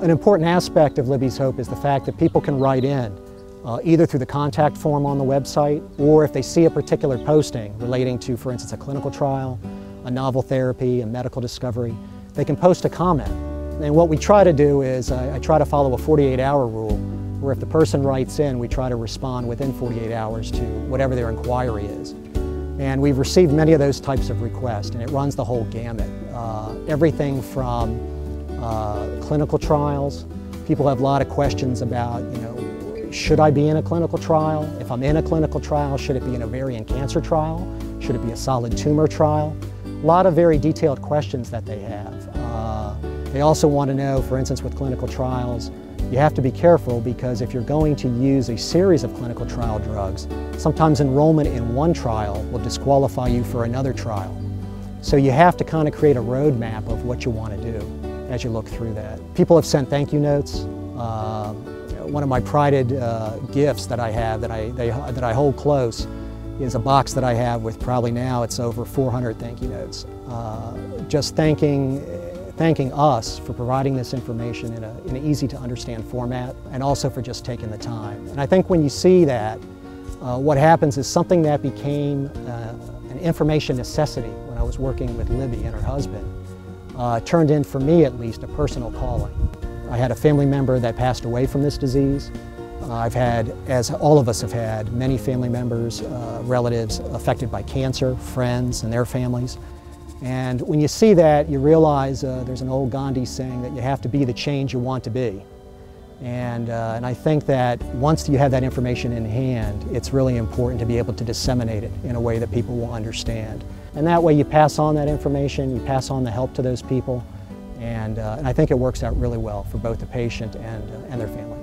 An important aspect of Libby's Hope is the fact that people can write in, either through the contact form on the website, or if they see a particular posting relating to, for instance, a clinical trial, a novel therapy, a medical discovery, they can post a comment. And what we try to do is, I try to follow a 48-hour rule, where if the person writes in, we try to respond within 48 hours to whatever their inquiry is. And we've received many of those types of requests, and it runs the whole gamut. Everything from clinical trials. People have a lot of questions about, should I be in a clinical trial? If I'm in a clinical trial, should it be an ovarian cancer trial? Should it be a solid tumor trial? A lot of very detailed questions that they have. They also want to know, for instance, with clinical trials, you have to be careful because if you're going to use a series of clinical trial drugs, sometimes enrollment in one trial will disqualify you for another trial. So you have to kind of create a roadmap of what you want to do as you look through that. People have sent thank you notes. One of my prided gifts that I have, that I hold close, is a box that I have with probably now it's over 400 thank you notes. Just thanking us for providing this information in an easy to understand format, and also for just taking the time. And I think when you see that, what happens is something that became an information necessity when I was working with Libby and her husband turned in, for me at least, a personal calling. I had a family member that passed away from this disease. I've had, as all of us have had, many family members, relatives affected by cancer, friends and their families. And when you see that, you realize there's an old Gandhi saying that you have to be the change you want to be. And I think that once you have that information in hand, it's really important to be able to disseminate it in a way that people will understand. And that way you pass on that information, you pass on the help to those people, and I think it works out really well for both the patient and their family.